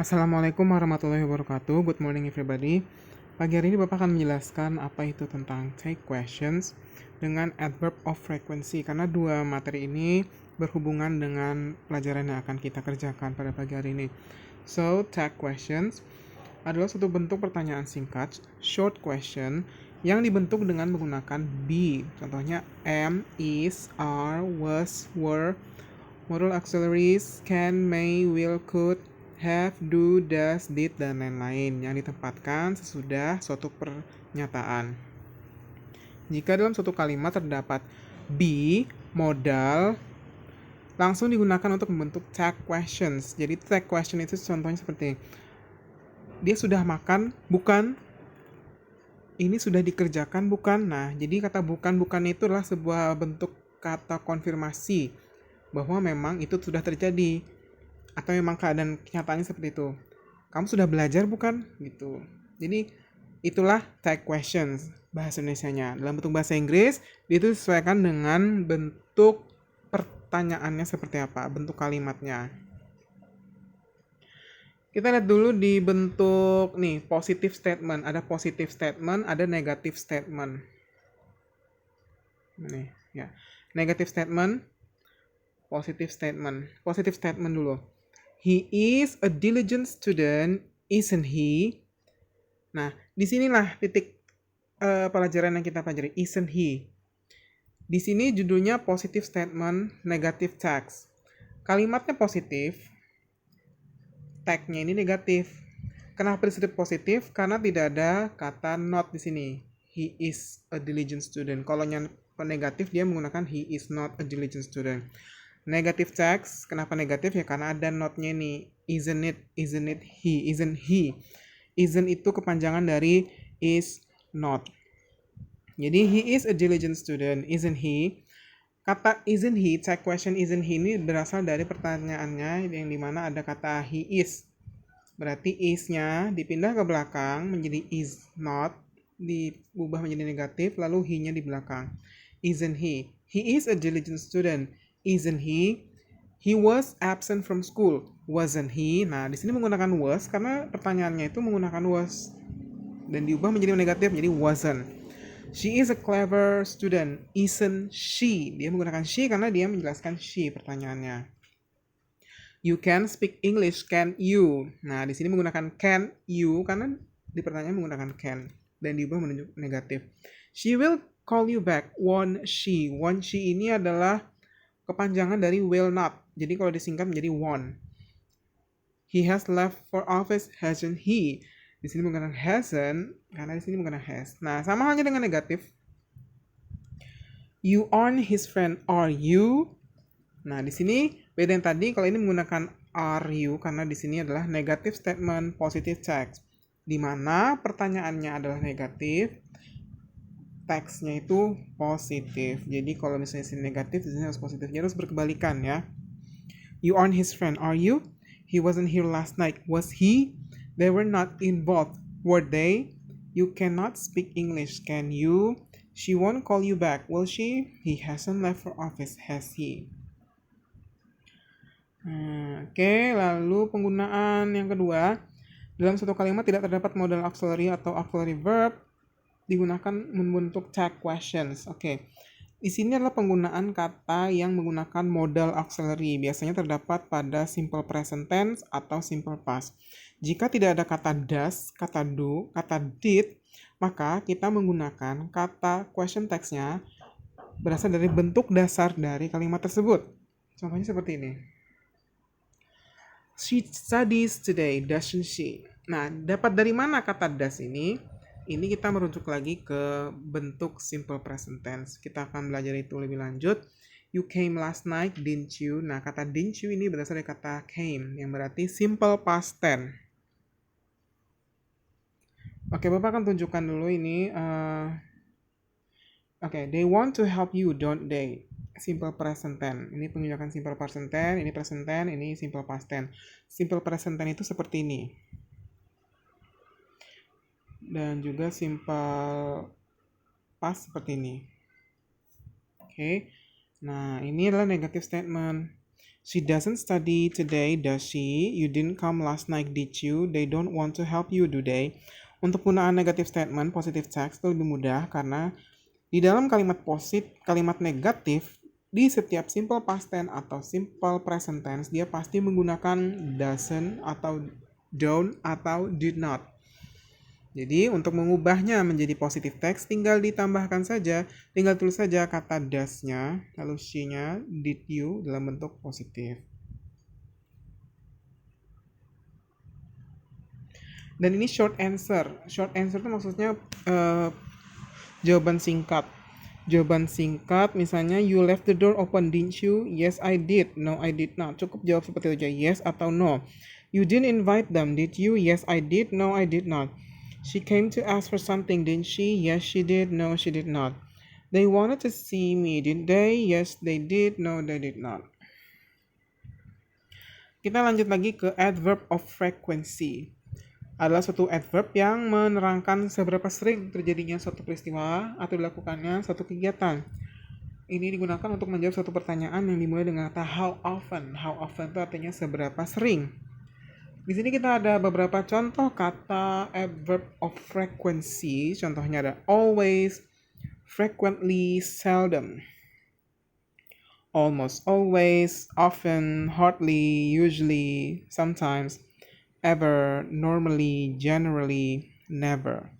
Assalamualaikum warahmatullahi wabarakatuh. Good morning everybody. Pagi hari ini Bapak akan menjelaskan apa itu tentang take questions dengan adverb of frequency karena dua materi ini berhubungan dengan pelajaran yang akan kita kerjakan pada pagi hari ini. So, take questions adalah suatu bentuk pertanyaan singkat, short question, yang dibentuk dengan menggunakan be. Contohnya am, is, are, was, were, modal auxiliaries, can, may, will, could, have, do, does, did, dan lain-lain yang ditempatkan sesudah suatu pernyataan. Jika dalam suatu kalimat terdapat be, modal, langsung digunakan untuk membentuk tag questions. Jadi tag question itu contohnya seperti dia sudah makan, bukan? Ini sudah dikerjakan, bukan? Nah, jadi kata bukan itu adalah sebuah bentuk kata konfirmasi bahwa memang itu sudah terjadi atau memang keadaan kenyataannya seperti itu. Kamu sudah belajar bukan? Gitu. Jadi itulah tag questions bahasa Indonesianya. Dalam bentuk bahasa Inggris itu disesuaikan dengan bentuk pertanyaannya seperti apa, bentuk kalimatnya. Kita lihat dulu di bentuk nih positive statement. Ada positive statement, ada negative statement. Nih ya. Negative statement, positive statement. Positive statement dulu. He is a diligent student, isn't he? Nah, disinilah titik pelajaran yang kita pelajari, isn't he? Di sini judulnya positive statement, negative text. Kalimatnya positif, tag-nya ini negatif. Kenapa disebut positif? Karena tidak ada kata not di sini. He is a diligent student. Kalau yang negatif dia menggunakan he is not a diligent student. Negative text, kenapa negatif ya? Karena ada not-nya nih. Isn't it he, isn't he. Isn't itu kepanjangan dari is not. Jadi he is a diligent student, isn't he? Kata isn't he, tag question isn't he ini berasal dari pertanyaannya yang dimana ada kata he is. Berarti is-nya dipindah ke belakang menjadi is not, diubah menjadi negatif, lalu he-nya di belakang. Isn't he? He is a diligent student, isn't he? He was absent from school, wasn't he? Nah, di sini menggunakan was karena pertanyaannya itu menggunakan was dan diubah menjadi negatif menjadi wasn't. She is a clever student, isn't she? Dia menggunakan she karena dia menjelaskan she pertanyaannya. You can speak English, can you? Nah, di sini menggunakan can you karena di pertanyaan menggunakan can dan diubah menunjuk negatif. She will call you back, won't she? Won't she ini adalah kepanjangan dari will not. Jadi kalau disingkat menjadi won't. He has left for office, hasn't he? Di sini menggunakan hasn't karena di sini menggunakan has. Nah, sama halnya dengan negatif. You aren't his friend, are you? Nah, di sini beda yang tadi. Kalau ini menggunakan are you karena di sini adalah negative statement, positive text. Di mana pertanyaannya adalah negatif, teksnya itu positif. Jadi kalau misalnya sini negatif, di sini harus positif. Jadi harus berkebalikan ya. You aren't his friend, are you? He wasn't here last night, was he? They were not involved, were they? You cannot speak English, can you? She won't call you back, will she? He hasn't left for office, has he? Oke, lalu penggunaan yang kedua. Dalam satu kalimat tidak terdapat modal auxiliary atau auxiliary verb digunakan membentuk tag questions. Oke. Di sini adalah penggunaan kata yang menggunakan modal auxiliary. Biasanya terdapat pada simple present tense atau simple past. Jika tidak ada kata does, kata do, kata did, maka kita menggunakan kata question text-nya berasal dari bentuk dasar dari kalimat tersebut. Contohnya seperti ini. She studies today, doesn't she? Nah, dapat dari mana kata does ini? Ini kita merujuk lagi ke bentuk simple present tense. Kita akan belajar itu lebih lanjut. You came last night, didn't you? Nah, kata didn't you ini berasal dari kata came, yang berarti simple past tense. Oke, Bapak akan tunjukkan dulu ini. Oke, they want to help you, don't they? Simple present tense. Ini penunjukan simple present tense, ini present tense, ini simple past tense. Simple present tense itu seperti ini. Dan juga simple past seperti ini. Oke. Nah, ini adalah negative statement. She doesn't study today, does she? You didn't come last night, did you? They don't want to help you, do they? Untuk penggunaan negative statement, positive text itu lebih mudah karena di dalam kalimat negatif, di setiap simple past tense atau simple present tense, dia pasti menggunakan doesn't atau don't atau did not. Jadi untuk mengubahnya menjadi positive text tinggal tulis saja kata does-nya, lalu she-nya, did you dalam bentuk positif. Dan ini short answer. Short answer itu maksudnya jawaban singkat. Jawaban singkat misalnya you left the door open, didn't you? Yes, I did. No, I did not. Cukup jawab seperti itu aja, yes atau no. You didn't invite them, did you? Yes, I did. No, I did not. She came to ask for something, didn't she? Yes, she did. No, she did not. They wanted to see me, didn't they? Yes, they did. No, they did not. Kita lanjut lagi ke adverb of frequency. Adalah suatu adverb yang menerangkan seberapa sering terjadinya suatu peristiwa atau dilakukannya suatu kegiatan. Ini digunakan untuk menjawab suatu pertanyaan yang dimulai dengan kata how often. How often itu artinya seberapa sering. Di sini kita ada beberapa contoh kata adverb of frequency. Contohnya ada always, frequently, seldom. Almost always, often, hardly, usually, sometimes, ever, normally, generally, never.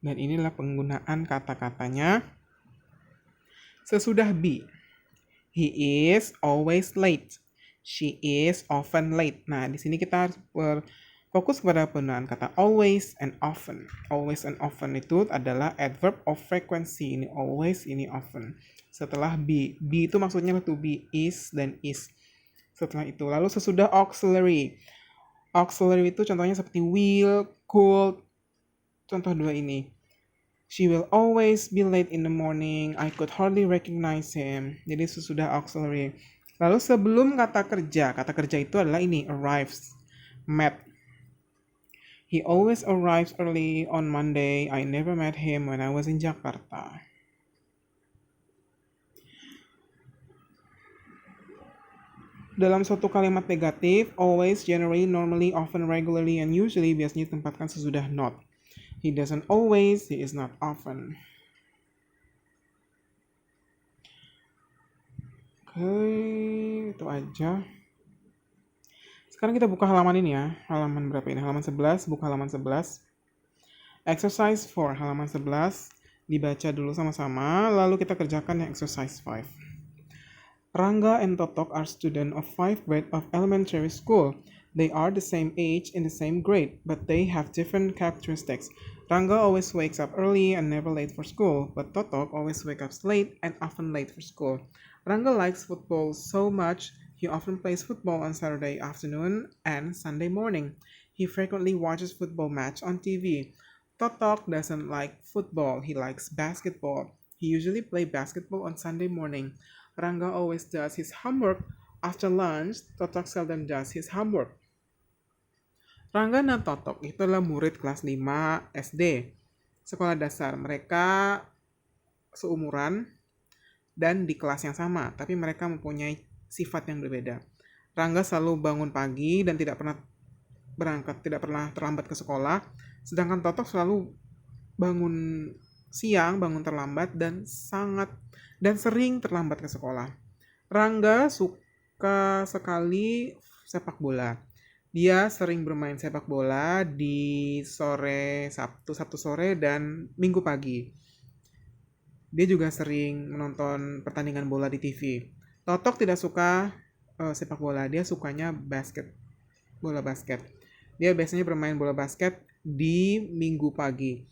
Dan inilah penggunaan kata-katanya sesudah be. He is always late. She is often late. Nah, di sini kita harus fokus pada penggunaan kata always and often. Always and often itu adalah adverb of frequency. Ini always, ini often. Setelah be. Be itu maksudnya to be, is, dan is. Setelah itu. Lalu sesudah auxiliary. Auxiliary itu contohnya seperti will, could. Contoh dua ini. She will always be late in the morning. I could hardly recognize him. Jadi sesudah auxiliary. Lalu sebelum kata kerja itu adalah ini, arrives, met. He always arrives early on Monday. I never met him when I was in Jakarta. Dalam suatu kalimat negatif, always, generally, normally, often, regularly, and usually biasanya ditempatkan sesudah not. He doesn't always, he is not often. Oke, itu aja. Sekarang kita buka halaman ini ya. Halaman berapa ini? Halaman 11, buka halaman 11. Exercise 4, halaman 11. Dibaca dulu sama-sama, lalu kita kerjakan yang exercise 5. Rangga and Totok are students of 5th grade of elementary school. They are the same age in the same grade, but they have different characteristics. Rangga always wakes up early and never late for school, but Totok always wakes up late and often late for school. Rangga likes football so much, he often plays football on Saturday afternoon and Sunday morning. He frequently watches football match on TV. Totok doesn't like football, he likes basketball. He usually plays basketball on Sunday morning. Rangga always does his homework after lunch, Totok seldom does his homework. Rangga dan Totok itu adalah murid kelas 5 SD, sekolah dasar. Mereka seumuran dan di kelas yang sama, tapi mereka mempunyai sifat yang berbeda. Rangga selalu bangun pagi dan tidak pernah terlambat ke sekolah, sedangkan Totok selalu bangun siang, bangun terlambat dan sering terlambat ke sekolah. Rangga suka sekali sepak bola. Dia sering bermain sepak bola di Sabtu sore dan Minggu pagi. Dia juga sering menonton pertandingan bola di TV. Totok tidak suka sepak bola, dia sukanya bola basket. Dia biasanya bermain bola basket di Minggu pagi.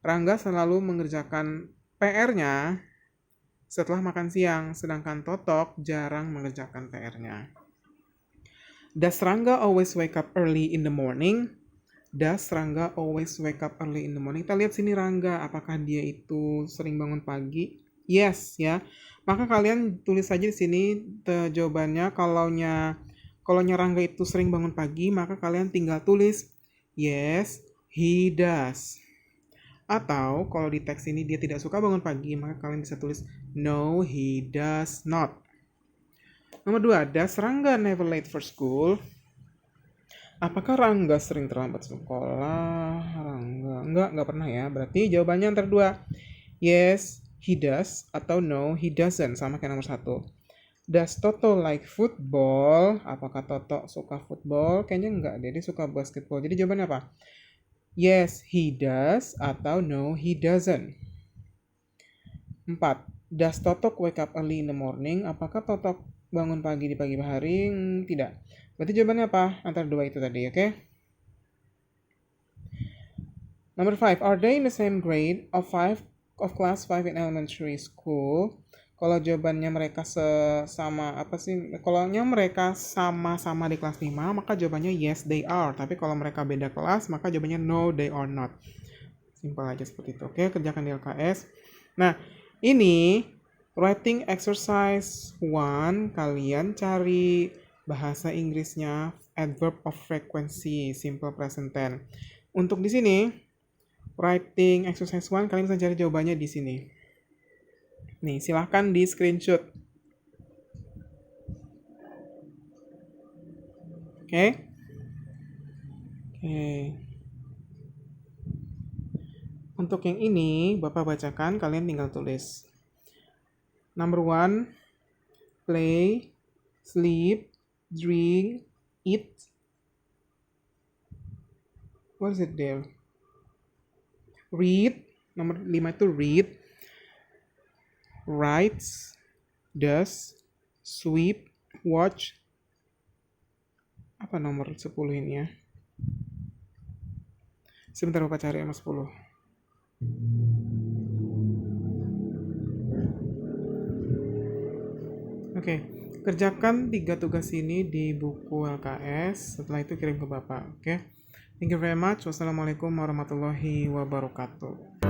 Rangga selalu mengerjakan PR-nya setelah makan siang, sedangkan Totok jarang mengerjakan PR-nya. Does Rangga always wake up early in the morning? Does Rangga always wake up early in the morning? Kita lihat sini Rangga, apakah dia itu sering bangun pagi? Yes, ya. Maka kalian tulis saja di sini jawabannya. Kalau Rangga itu sering bangun pagi, maka kalian tinggal tulis yes, he does. Atau kalau di teks ini dia tidak suka bangun pagi, maka kalian bisa tulis no, he does not. Nomor 2, does Rangga never late for school? Apakah Rangga sering terlambat sekolah? Rangga, enggak pernah ya. Berarti jawabannya antara dua. Yes, he does, atau no, he doesn't, sama kayak nomor 1. Does Toto like football? Apakah Toto suka football? Kayaknya enggak, dia suka basketball. Jadi jawabannya apa? Yes, he does, atau no, he doesn't. 4. Does Totok wake up early in the morning? Apakah Totok bangun pagi di pagi hari? Tidak. Berarti jawabannya apa? Antara dua itu tadi, oke? Number 5. Are they in the same grade of class 5 in elementary school? Kalau jawabannya mereka sama apa sih? Kalau mereka sama-sama di kelas 5, maka jawabannya yes they are. Tapi kalau mereka beda kelas, maka jawabannya no they are not. Simpel aja seperti itu. Oke, kerjakan di LKS. Nah, ini writing exercise 1, kalian cari bahasa Inggrisnya adverb of frequency, simple present tense. Untuk di sini writing exercise 1 kalian bisa cari jawabannya di sini. Nih, silahkan di screenshot. Oke. Untuk yang ini, Bapak bacakan, kalian tinggal tulis. Number 1, play, sleep, drink, eat. What is it there? Read, nomor 5 itu read, writes, does, sweep, watch. Apa nomor 10 ini ya? Sebentar Bapak cari nomor 10. Oke, kerjakan 3 tugas ini di buku LKS. Setelah itu kirim ke Bapak. Oke. Thank you very much. Wassalamualaikum warahmatullahi wabarakatuh.